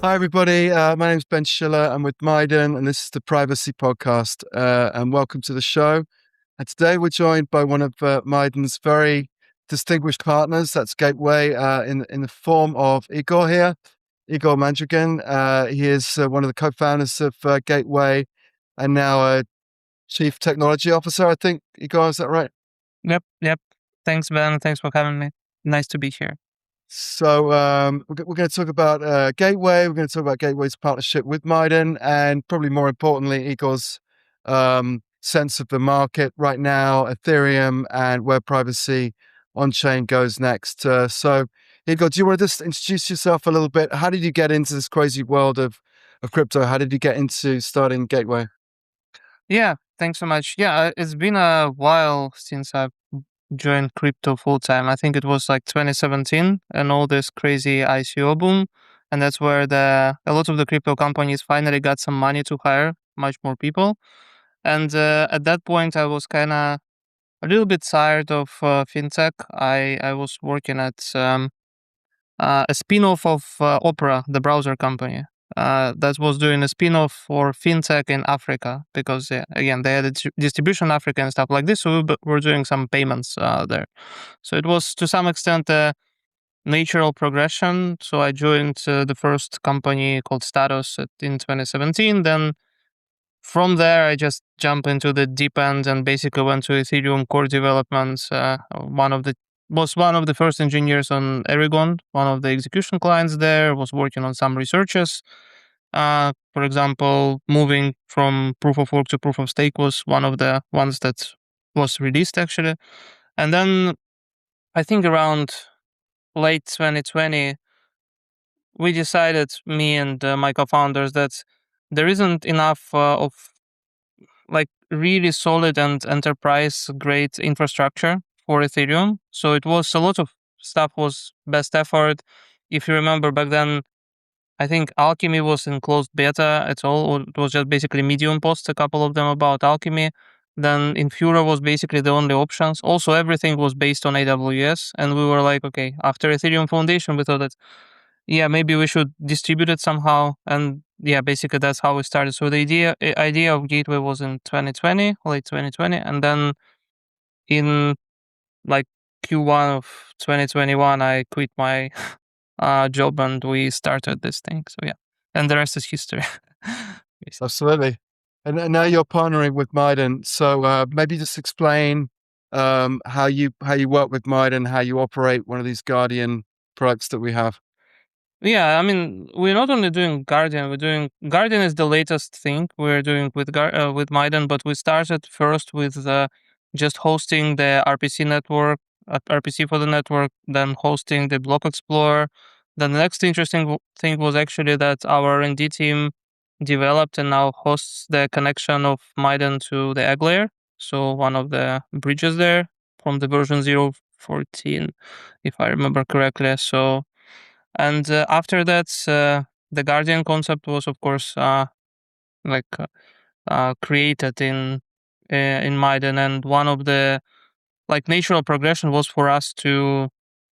Hi, everybody. My name's Ben Schiller. I'm with Maiden, and this is the Privacy Podcast. And welcome to the show. And today we're joined by one of Maiden's very distinguished partners. That's Gateway, in the form of Igor here, Igor Mandrigin. He is one of the co-founders of Gateway, and now a chief technology officer. I think, Igor, is that right? Yep. Thanks, Ben. Thanks for having me. Nice to be here. So we're going to talk about Gateway. We're going to talk about Gateway's partnership with Maiden, and probably more importantly, Igor's sense of the market right now, Ethereum, and where privacy on chain goes next. So, Igor, do you want to just introduce yourself a little bit? How did you get into this crazy world of crypto? How did you get into starting Gateway? Yeah, thanks so much. Yeah, it's been a while since I've joined crypto full time. I think it was like 2017 and all this crazy ICO boom. And that's where a lot of the crypto companies finally got some money to hire much more people. And at that point, I was kind of a little bit tired of fintech. I was working at a spin-off of Opera, the browser company. That was doing a spin-off for fintech in Africa because, again, they had a distribution in Africa and stuff like this. So we were doing some payments there. So it was to some extent a natural progression. So I joined the first company called Status in 2017. Then from there, I just jumped into the deep end and basically went to Ethereum core development. Was one of the first engineers on Aragon, one of the execution clients there. Was working on some researches. For example, moving from proof of work to proof of stake was one of the ones that was released actually. And then I think around late 2020, we decided, me and my co-founders, that there isn't enough of like really solid and enterprise grade infrastructure for Ethereum. So it was a lot of stuff was best effort. If you remember back then, I think Alchemy was in closed beta at all, or it was just basically Medium posts, a couple of them about Alchemy. Then Infura was basically the only options. Also, everything was based on AWS. And we were like, okay, after Ethereum Foundation, we thought that yeah, maybe we should distribute it somehow. And yeah, basically that's how we started. So the idea of Gateway was in 2020, late 2020, and then in like Q1 of 2021, I quit my job and we started this thing. So yeah, and the rest is history. Basically. Absolutely. And now you're partnering with Maiden. So maybe just explain how you work with Maiden, how you operate one of these Guardian products that we have. Yeah, I mean, we're not only doing Guardian, we're doing Guardian is the latest thing we're doing with Maiden, but we started first with just hosting the RPC network, RPC for the network, then hosting the Block Explorer. Then the next interesting thing was actually that our R&D team developed and now hosts the connection of Maiden to the AggLayer, so one of the bridges there from the version 0.14, if I remember correctly. So. And after that, the Guardian concept was, of course, like created in Maiden, and one of the like natural progression was for us to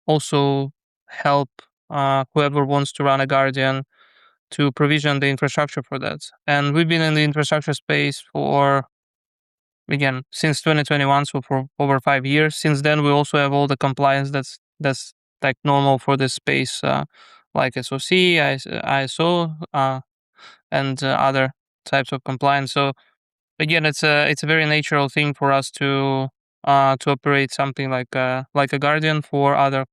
also help whoever wants to run a Guardian to provision the infrastructure for that. And we've been in the infrastructure space for again since 2021, so for over 5 years. Since then, we also have all the compliance that's like normal for this space, like SOC, ISO, and other types of compliance. So again, it's a very natural thing for us to operate something like a Guardian for other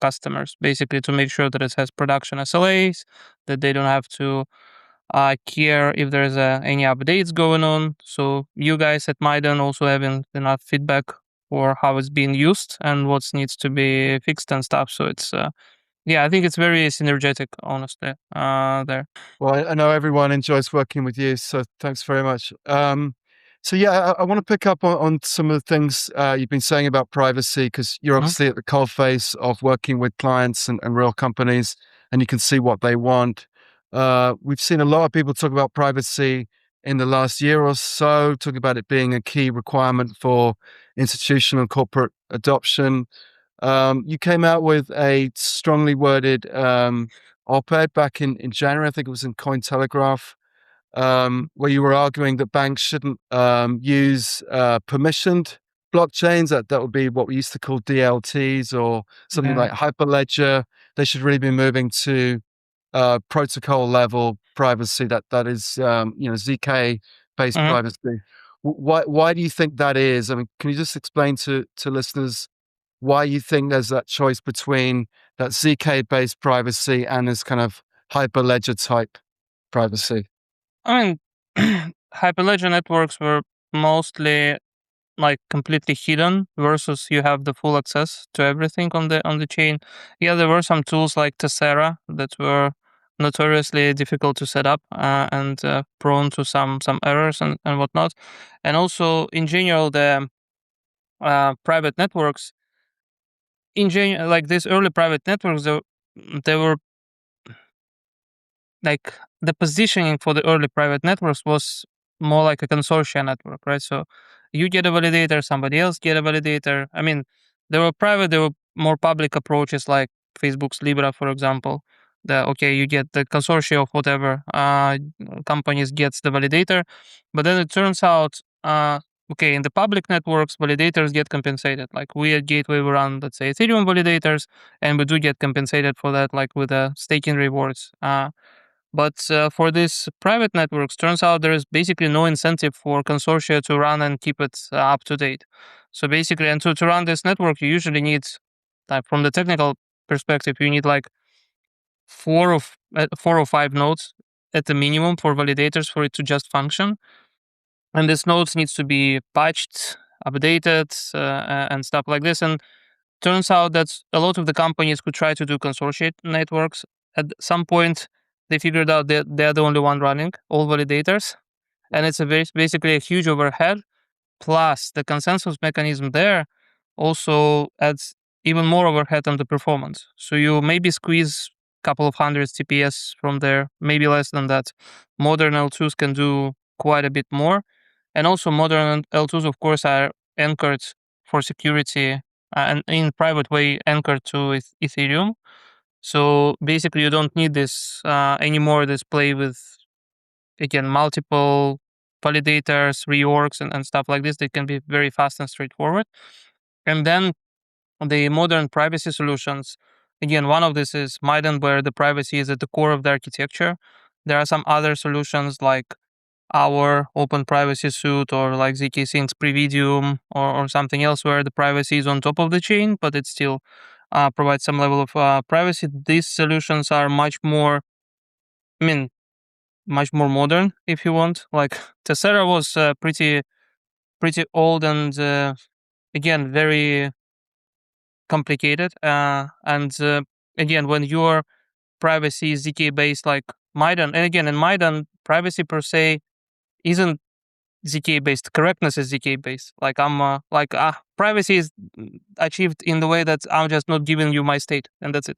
customers, basically to make sure that it has production SLAs, that they don't have to care if there's any updates going on. So you guys at Maiden also having enough feedback for how it's being used and what needs to be fixed and stuff. So it's yeah, I think it's very synergetic, honestly. There. Well, I know everyone enjoys working with you, so thanks very much. So yeah, I want to pick up on some of the things you've been saying about privacy, because you're Mhm. obviously at the coalface of working with clients and real companies, and you can see what they want. We've seen a lot of people talk about privacy in the last year or so, talk about it being a key requirement for institutional and corporate adoption. You came out with a strongly worded op-ed back in January. I think it was in Cointelegraph, where you were arguing that banks shouldn't use permissioned blockchains. That would be what we used to call DLTs or something Yeah. like Hyperledger. They should really be moving to protocol level privacy. That is, ZK based Mhm. privacy. Why do you think that is? I mean, can you just explain to listeners why you think there's that choice between that ZK based privacy and this kind of Hyperledger type privacy? I mean, Hyperledger networks were mostly like completely hidden versus you have the full access to everything on the chain. Yeah, there were some tools like Tessera that were notoriously difficult to set up and prone to some errors and whatnot. And also in general the private networks like these early private networks they were like the positioning for the early private networks was more like a consortia network, right? So you get a validator, somebody else get a validator. I mean, there were more public approaches like Facebook's Libra, for example. You get the consortia of whatever companies gets the validator, but then it turns out, in the public networks, validators get compensated. Like we at Gateway, we run, let's say, Ethereum validators, and we do get compensated for that, like with staking rewards. But for these private networks, turns out there is basically no incentive for consortia to run and keep it up to date. So basically, and to run this network, you usually need, from the technical perspective, you need like four or five nodes at the minimum for validators for it to just function. And these nodes needs to be patched, updated, and stuff like this. And turns out that a lot of the companies who try to do consortium networks, at some point, they figured out that they're the only one running all validators, and it's basically a huge overhead. Plus, the consensus mechanism there also adds even more overhead on the performance. So you maybe squeeze a couple of hundred TPS from there, maybe less than that. Modern L2s can do quite a bit more. And also modern L2s, of course, are anchored for security and in private way anchored to Ethereum. So basically, you don't need this anymore. This play with again multiple validators, reorgs, and stuff like this. They can be very fast and straightforward. And then the modern privacy solutions. Again, one of this is Maiden, where the privacy is at the core of the architecture. There are some other solutions like our open privacy suite or like ZK Sync Previdium or something else where the privacy is on top of the chain, but it still provides some level of privacy. These solutions are much more, I mean, much more modern, if you want. Like Tessera was pretty old and again very complicated. And again, when your privacy is ZK based, like Maiden, and again in Maiden, privacy per se isn't ZK based. Correctness is ZK based. Like privacy is achieved in the way that I'm just not giving you my state, and that's it.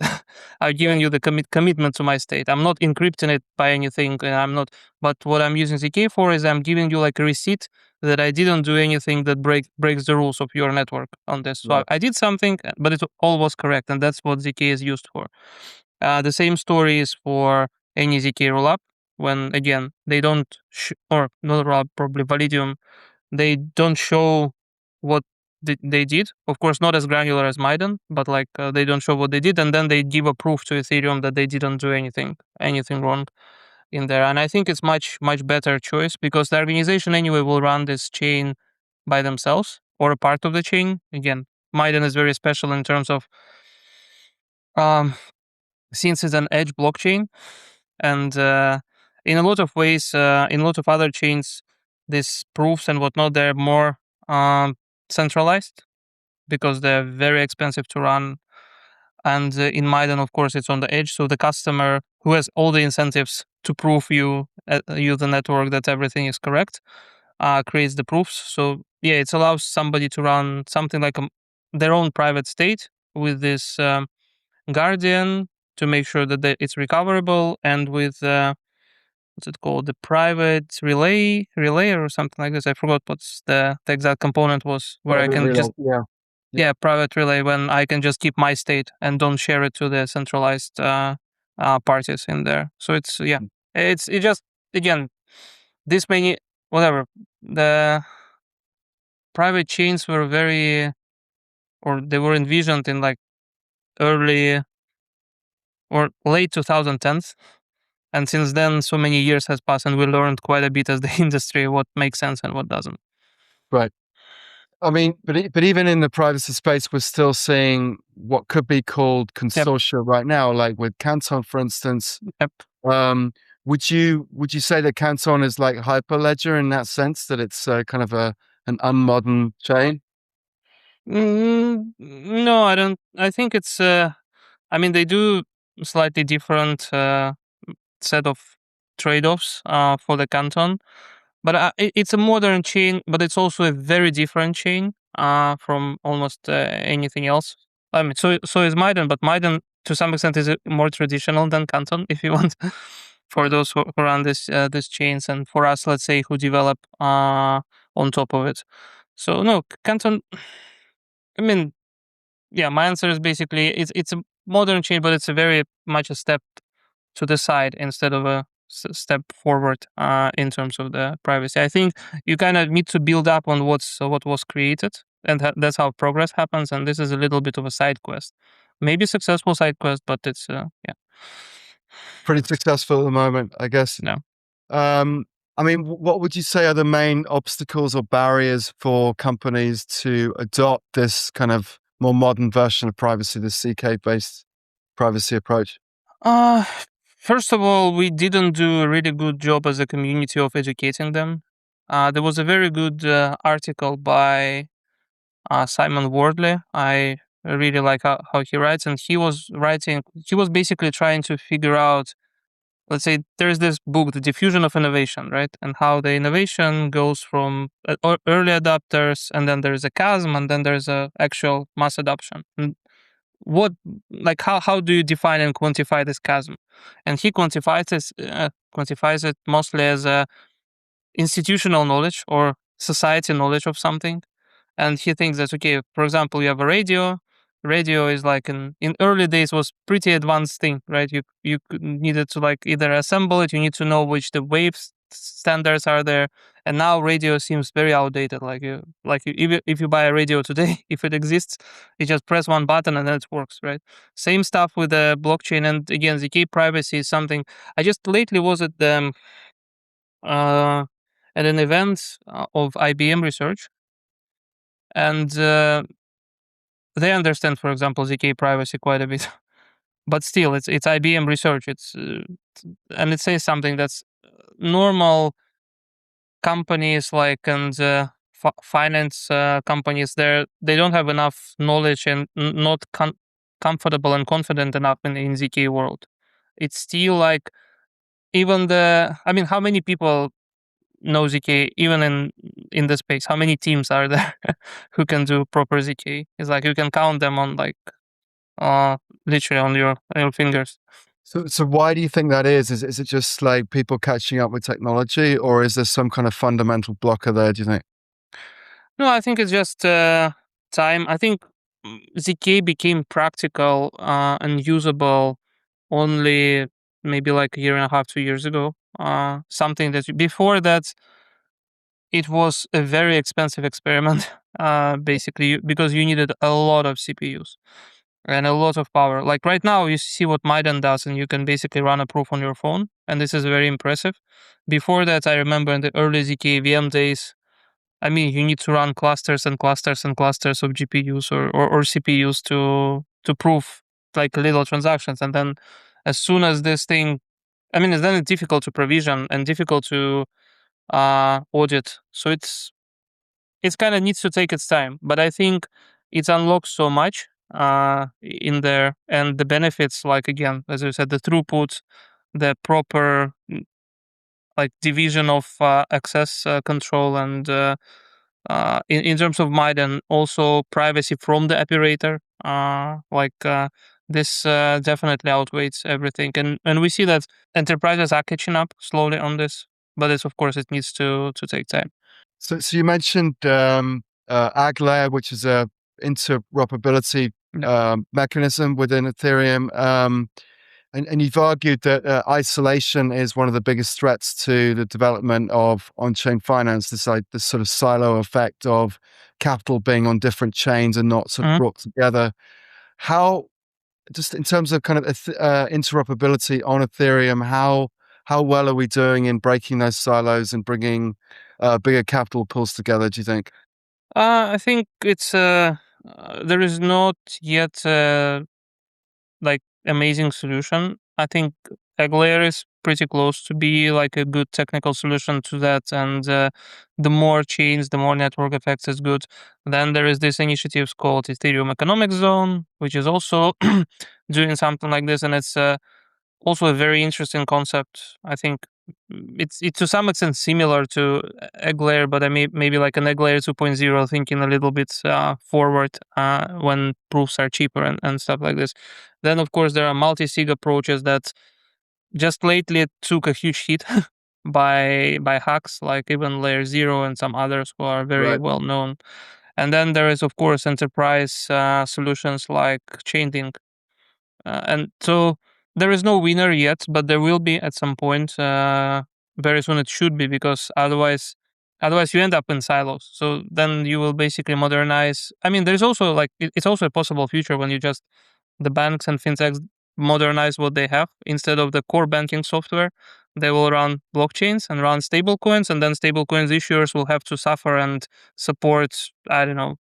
I'm giving you the commitment to my state. I'm not encrypting it by anything, and I'm not. But what I'm using ZK for is I'm giving you like a receipt that I didn't do anything that breaks the rules of your network on this. So Right. I did something, but it all was correct, and that's what ZK is used for. The same story is for any ZK rollup when again they don't or not rollup, probably Validium, they don't show what they did. Of course, not as granular as Maiden, but like they don't show what they did, and then they give a proof to Ethereum that they didn't do anything wrong in there. And I think it's much better choice because the organization anyway will run this chain by themselves or a part of the chain. Again, Maiden is very special in terms of um, since it's an edge blockchain, and in a lot of ways, in a lot of other chains, these proofs and whatnot, they're more centralized because they're very expensive to run. And in Maiden, of course, it's on the edge. So the customer who has all the incentives to prove you the network that everything is correct creates the proofs. So yeah, it allows somebody to run something like their own private state with this guardian to make sure that it's recoverable, and with what's it called, the private relay or something like this. I forgot what's the exact component was, where I Private can relay, just yeah. yeah, private relay, when I can just keep my state and don't share it to the centralized parties in there. So it's it just again this many whatever the private chains were very or they were envisioned in like early or late 2010s. And since then, so many years has passed, and we learned quite a bit as the industry what makes sense and what doesn't. Right. I mean, but even in the privacy space, we're still seeing what could be called consortia right now, like with Canton, for instance. Yep. Would you say that Canton is like Hyperledger in that sense, that it's kind of an unmodern chain? No, I don't. I think it's. I mean, they do slightly different set of trade-offs for the Canton, but it's a modern chain, but it's also a very different chain from almost anything else. I mean, so is Maiden, but Maiden to some extent is more traditional than Canton, if you want, for those who run this chains, and for us, let's say, who develop on top of it. So no, Canton. I mean, yeah, my answer is basically it's a modern chain, but it's a very much a step to the side instead of a step forward in terms of the privacy. I think you kind of need to build up on what was created, and that's how progress happens. And this is a little bit of a side quest, maybe successful side quest, but it's yeah, Pretty successful at the moment, I guess. no. I mean, what would you say are the main obstacles or barriers for companies to adopt this kind of more modern version of privacy, the CK-based privacy approach? Uh, First of all, we didn't do a really good job as a community of educating them. There was a very good article by Simon Wardley. I really like how he writes, and he was writing. He was basically trying to figure out. Let's say there's this book, The Diffusion of Innovation, right, and how the innovation goes from early adopters, and then there's a chasm, and then there's a actual mass adoption. And what, like, how do you define and quantify this chasm? And he quantifies it mostly as a institutional knowledge or society knowledge of something. And he thinks that, okay, for example, you have a radio is like in early days was pretty advanced thing, right? You needed to like either assemble it, you need to know which the wave standards are there, and now radio seems very outdated. If you buy a radio today, if it exists, you just press one button and then it works, right? Same stuff with the blockchain. And again, zk privacy is something I just lately was uh, at an event of IBM research, and they understand, for example, zk privacy quite a bit. But still, it's IBM research. And it says something that's normal companies like and finance companies. They don't have enough knowledge and not comfortable and confident enough in zk world. It's still like even I mean, how many people know zk even in the space? How many teams are there who can do proper zk? It's like you can count them on like literally on your fingers. So why do you think that is? Is it just like people catching up with technology, or is there some kind of fundamental blocker there, do you think? No, I think it's just time. I think zk became practical and usable only maybe like a year and a half, 2 years ago. Something that before that it was a very expensive experiment, basically because you needed a lot of CPUs and a lot of power. Like right now, you see what Maiden does, and you can basically run a proof on your phone, and this is very impressive. Before that, I remember in the early zk VM days, I mean, you need to run clusters and clusters and clusters of GPUs or CPUs to prove like little transactions, and then as soon as this thing, I mean, then it's difficult to provision and difficult to audit. So it's kind of needs to take its time, but I think it unlocks so much in there, and the benefits, like again, as I said, the throughput, the proper like division of access control, and in terms of MIDE, and also privacy from the operator. This definitely outweighs everything, and we see that enterprises are catching up slowly on this, but it's, of course, it needs to take time. So you mentioned AggLayer, which is a interoperability Yeah. mechanism within Ethereum. And you've argued that isolation is one of the biggest threats to the development of on-chain finance. This sort of silo effect of capital being on different chains and not sort of Mhm. brought together. How, just in terms of kind of interoperability on Ethereum, how well are we doing in breaking those silos and bringing bigger capital pools together, do you think? I think it's there is not yet like amazing solution. I think AggLayer is pretty close to be like a good technical solution to that, and the more chains, the more network effects is good. Then there is this initiative called Ethereum Economic Zone, which is also doing something like this, and it's also a very interesting concept. I think it's to some extent similar to AggLayer, but maybe like an AggLayer 2.0, thinking a little bit forward when proofs are cheaper and stuff like this. Then, of course, there are multi-sig approaches that just lately took a huge hit by hacks, like even Layer Zero and some others who are very Right. well known. And then there is, of course, enterprise solutions like Chainlink, and so there is no winner yet, but there will be at some point. Very soon it should be, because otherwise you end up in silos. So then you will basically modernize. I mean, there's also like it's also a possible future when you just the banks and fintechs modernize what they have instead of the core banking software. They will run blockchains and run stablecoins, and then stablecoins issuers will have to suffer and support, I don't know,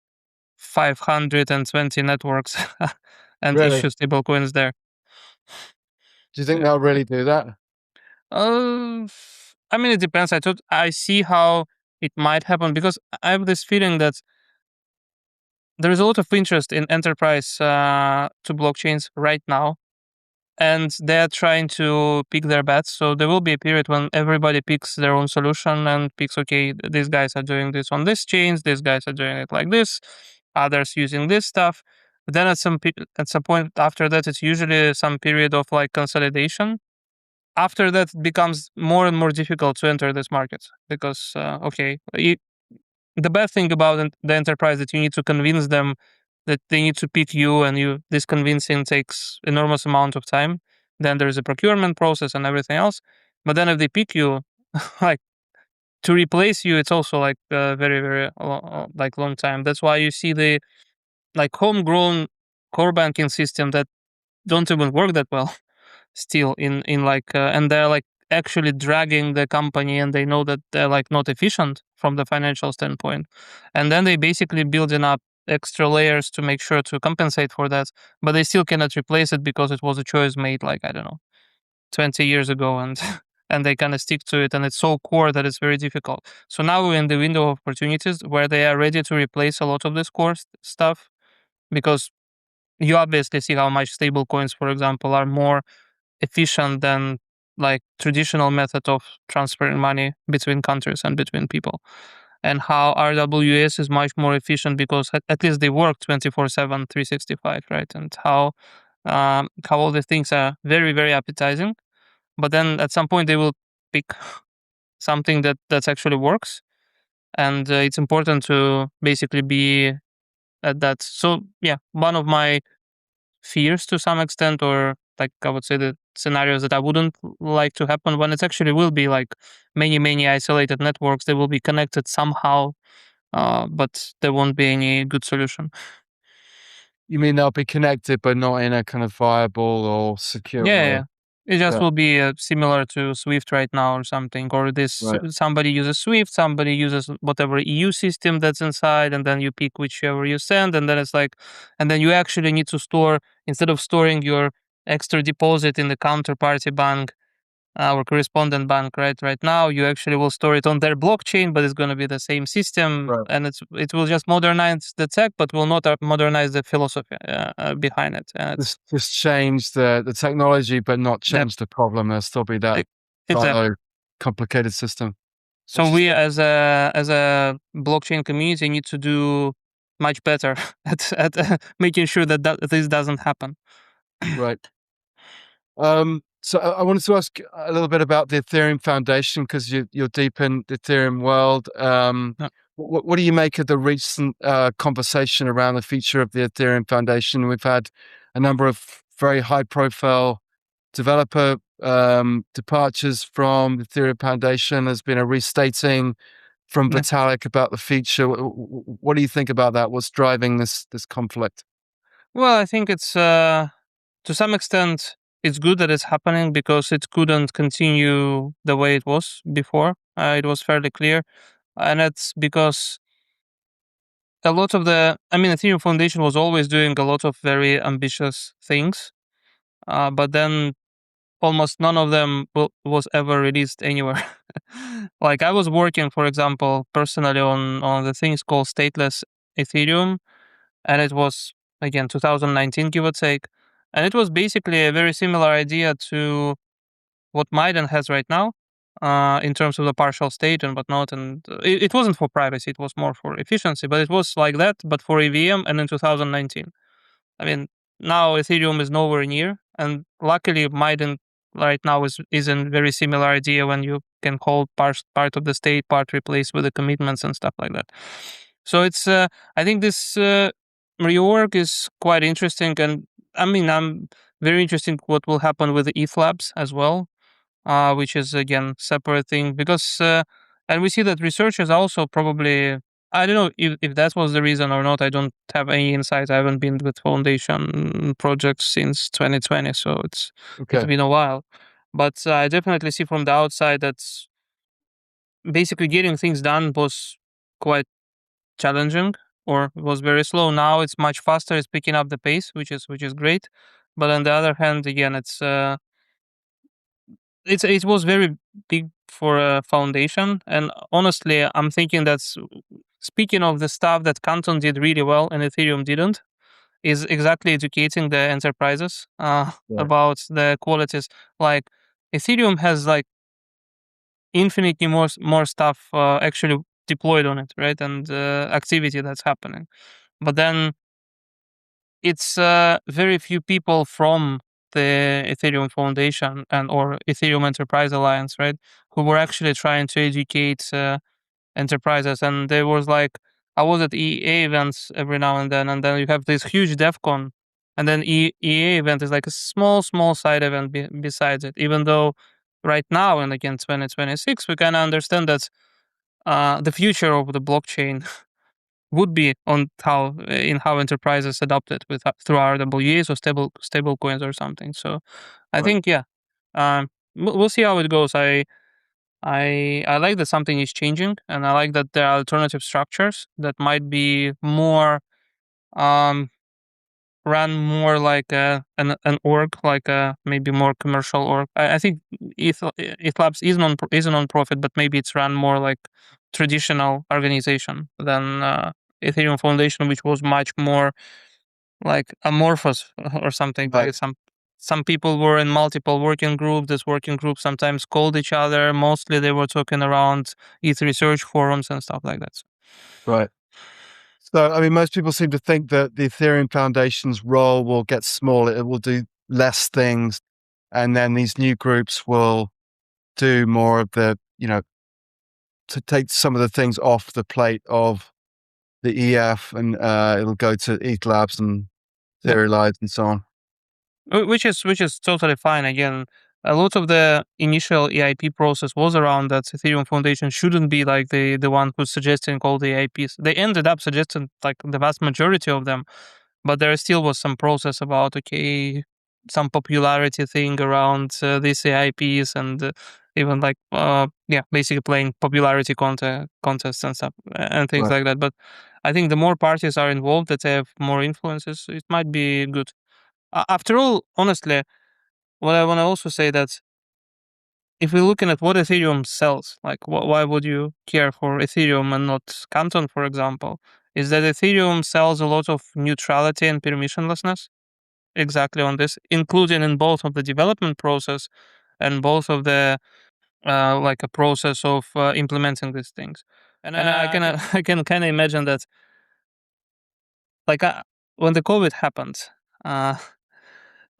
520 networks and Really? issue stablecoins there. Do you So think yeah. they'll really do that? Uh, I mean, it depends. I see how it might happen, because I have this feeling that there is a lot of interest in enterprise to blockchains right now, and they're trying to pick their bets. So there will be a period when everybody picks their own solution and picks, okay, these guys are doing this on this chains, these guys are doing it like this, others using this stuff. But then at some point after that, it's usually some period of like consolidation. After that, it becomes more and more difficult to enter this market, because the bad thing about the enterprise that you need to convince them that they need to pick you, and this convincing takes enormous amount of time. Then there's a procurement process and everything else. But then if they pick you, like to replace you, it's also like a very very like long time. That's why you see the like homegrown core banking system that don't even work that well still in like and they're like actually dragging the company, and they know that they're like not efficient from the financial standpoint, and then they basically building up extra layers to make sure to compensate for that, but they still cannot replace it because it was a choice made like, I don't know, 20 years ago, and and they kind of stick to it, and it's so core that it's very difficult. So now we're in the window of opportunities where they are ready to replace a lot of this core stuff, because you obviously see how much stable coins, for example, are more efficient than like traditional method of transferring money between countries and between people, and how RWS is much more efficient because at least they work 24/7, 365, right? And how all the things are very very appetizing, but then at some point they will pick something that's actually works, and it's important to basically be at that. So yeah, one of my fears to some extent, or like I would say the scenarios that I wouldn't like to happen, when it actually will be like many isolated networks, they will be connected somehow, but there won't be any good solution. You mean they'll be connected, but not in a kind of viable or secure Yeah, yeah, way? yeah. It just Yeah, will be similar to Swift right now or something, or this right. somebody uses Swift, somebody uses whatever EU system that's inside, and then you pick whichever you send, and then it's like, and then you actually need to store, instead of storing your extra deposit in the counterparty bank, our correspondent bank, right now you actually will store it on their blockchain, but it's going to be the same system, Right. and it will just modernize the tech, but will not modernize the philosophy behind it, and it's Just change the technology, but not that change the problem. There'll still be that exactly. silo, complicated system. So we Interesting. as a blockchain community need to do much better at making sure that this doesn't happen. Right. So I wanted to ask a little bit about the Ethereum Foundation because you're deep in the Ethereum world. Yeah. What do you make of the recent conversation around the future of the Ethereum Foundation? We've had a number of very high profile developer departures from the Ethereum Foundation. There's been a restating from Yeah. Vitalik about the feature. What do you think about that? What's driving this conflict? Well, I think it's to some extent it's good that it's happening because it couldn't continue the way it was before. It was fairly clear, and it's because a lot of Ethereum Foundation was always doing a lot of very ambitious things, but then almost none of them was ever released anywhere. Like I was working, for example, personally on the things called stateless Ethereum, and it was again 2019, give or take, and it was basically a very similar idea to what Maiden has right now, in terms of the partial state and whatnot. And it wasn't for privacy; it was more for efficiency. But it was like that, but for EVM, and in 2019. I mean, now Ethereum is nowhere near, and luckily Maiden right now is in very similar idea when you can hold part of the state, part replace with the commitments and stuff like that. So it's I think this rework is quite interesting, and I'm very interested what will happen with the ETH Labs as well, which is again separate thing because and we see that researchers also probably I don't know if that was the reason or not. I don't have any insight. I haven't been with foundation projects since 2020, so it's Okay, been a while. But I definitely see from the outside that basically getting things done was quite challenging or was very slow. Now it's much faster. It's picking up the pace, which is great. But on the other hand, again, it was very big for a foundation, and honestly I'm thinking that's speaking of the stuff that Canton did really well and Ethereum didn't is exactly educating the enterprises right, about the qualities. Like Ethereum has like infinitely more stuff actually deployed on it, right, and activity that's happening, but then it's very few people from the Ethereum Foundation and or Ethereum Enterprise Alliance, right, who were actually trying to educate enterprises. And there was like I was at EA events every now and then you have this huge DevCon, and then EA event is like a small side event besides it. Even though right now and again 2026 we kind of understand that the future of the blockchain would be on how enterprises adopt it with through RWAs or stable coins or something. So I right. think yeah, we'll see how it goes. I like that something is changing, and I like that there are alternative structures that might be more um run more like an org, like a maybe more commercial org. I think ETH Labs is a non-profit, but maybe it's run more like traditional organization than Ethereum Foundation, which was much more like amorphous or something. Right. Like some people were in multiple working groups. This working group sometimes called each other. Mostly they were talking around ETH research forums and stuff like that. Right. So, I mean, most people seem to think that the Ethereum Foundation's role will get smaller. It will do less things. And then these new groups will do more of to take some of the things off the plate of the EF, and it'll go to ETH Labs and Yeah. Serialized and so on. Which is totally fine. Again, a lot of the initial EIP process was around that Ethereum Foundation shouldn't be like the one who's suggesting all the EIPs. They ended up suggesting like the vast majority of them, but there still was some process about okay, some popularity thing around these EIPs and even like yeah, basically playing popularity contests and stuff and things Right. like that. But I think the more parties are involved that have more influences, it might be good. After all, honestly, what I want to also say that if we're looking at what Ethereum sells, like why would you care for Ethereum and not Canton, for example, is that Ethereum sells a lot of neutrality and permissionlessness exactly on this, including in both of the development process and both of the like a process of implementing these things. And I can I can kind of imagine that like when the COVID happened, uh,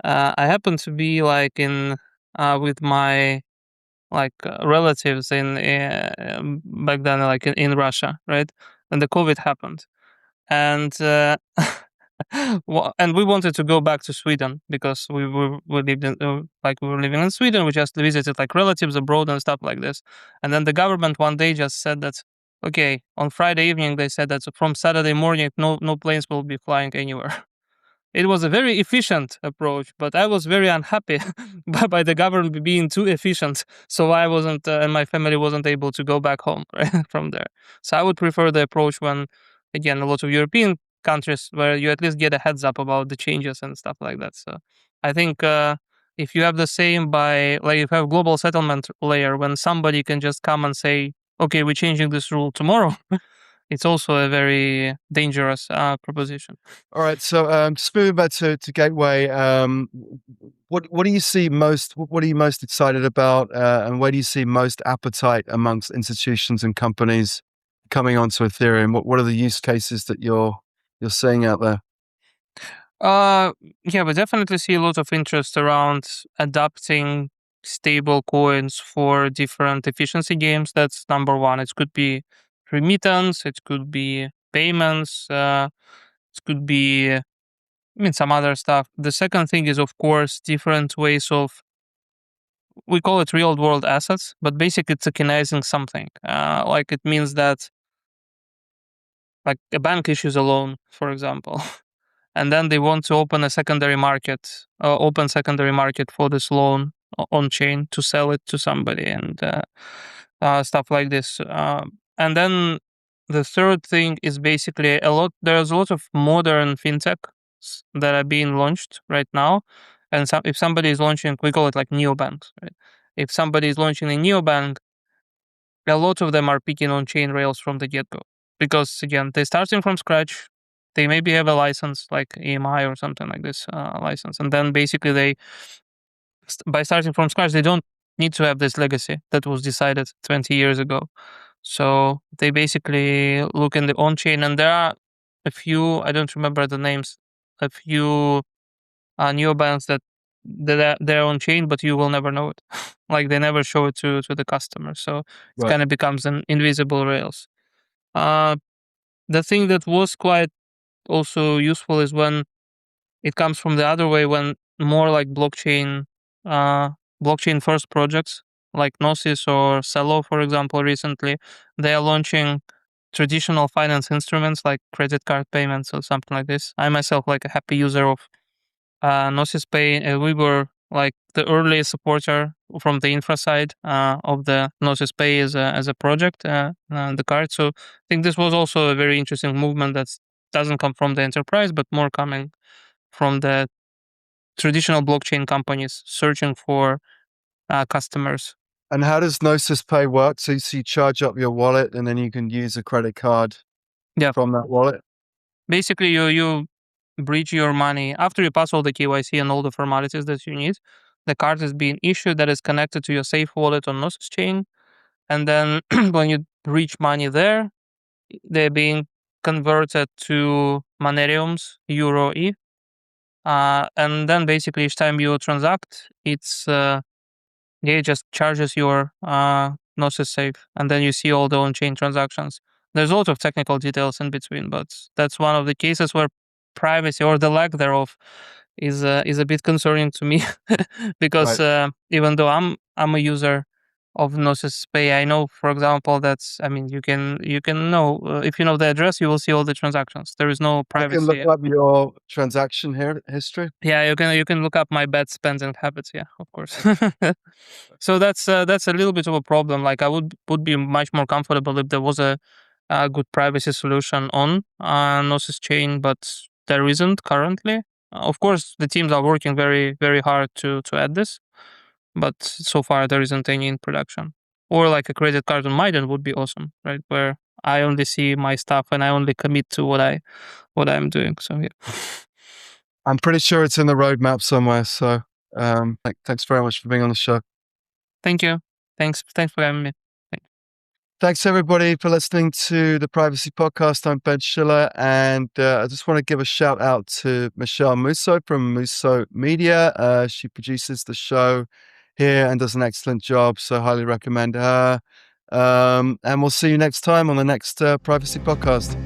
I happened to be like in with my like relatives in back then, like in Russia, right? And the COVID happened, and And we wanted to go back to Sweden because we were living in Sweden. We just visited like relatives abroad and stuff like this. And then the government one day just said that, okay, on Friday evening they said that from Saturday morning no planes will be flying anywhere. It was a very efficient approach, but I was very unhappy by the government being too efficient. So I wasn't, and my family wasn't able to go back home right, from there. So I would prefer the approach when, again, a lot of European countries where you at least get a heads up about the changes and stuff like that. So I think if you have the same like if you have global settlement layer, when somebody can just come and say, okay, we're changing this rule tomorrow, it's also a very dangerous proposition. All right. So just moving back to Gateway, what do you see most? What are you most excited about, and where do you see most appetite amongst institutions and companies coming onto Ethereum? What are the use cases that you're seeing out there? Yeah, we definitely see a lot of interest around adapting stable coins for different efficiency games. That's number one. It could be remittance, it could be payments, it could be, I mean, some other stuff. The second thing is, of course, different ways of, we call it real world assets, but basically tokenizing something. Like it means that, like a bank issues a loan, for example. And then they want to open secondary market for this loan on chain to sell it to somebody and stuff like this. And then the third thing is basically there's a lot of modern fintech that are being launched right now. And if somebody is launching, we call it like neobanks, right? If somebody is launching a neobank, a lot of them are picking on chain rails from the get-go because again they're starting from scratch. They maybe have a license like EMI or something like this license, and then basically by starting from scratch they don't need to have this legacy that was decided 20 years ago. So they basically look in the on-chain, and there are a few, I don't remember the names, a few neobanks that they're on chain, but you will never know it. Like they never show it to the customer, so it Right. kind of becomes an invisible rails. Uh, the thing that was quite also useful is when it comes from the other way, when more like uh, blockchain first projects like Gnosis or Celo, for example, recently they are launching traditional finance instruments like credit card payments or something like this. I myself like a happy user of Gnosis Pay. We were like the early supporter from the infra side of the Gnosis Pay as a project, the card. So I think this was also a very interesting movement that doesn't come from the enterprise, but more coming from the traditional blockchain companies searching for customers. And how does Gnosis Pay work? So you charge up your wallet, and then you can use a credit card Yeah, from that wallet. basically you breach your money after you pass all the KYC and all the formalities that you need. The card is being issued that is connected to your safe wallet on Gnosis chain. And then when you reach money there, they're being converted to Monerium's Euro E. And then basically each time you transact, it just charges your Gnosis safe. And then you see all the on-chain transactions. There's a lot of technical details in between, but that's one of the cases where privacy or the lack thereof is a bit concerning to me because Right. even though I'm a user of Gnosis Pay, I know, for example, that's, I mean, you can know if you know the address, you will see all the transactions. There is no I can look privacy. up your transaction history. Yeah, you can look up my bad spending habits. Yeah, of course. So that's a little bit of a problem. Like I would be much more comfortable if there was a good privacy solution on Gnosis chain, but there isn't currently. Of course, the teams are working very very hard to add this, but so far there isn't any in production. Or like a credit card on Maiden would be awesome, right? Where I only see my stuff and I only commit to what I'm doing. So yeah. I'm pretty sure it's in the roadmap somewhere. So thanks very much for being on the show. Thank you. Thanks for having me. Thank Thanks everybody for listening to the Privacy Podcast. I'm Ben Schiller, and I just want to give a shout out to Michelle Musso from Musso Media. She produces the show here and does an excellent job, so highly recommend her. And we'll see you next time on the next Privacy Podcast.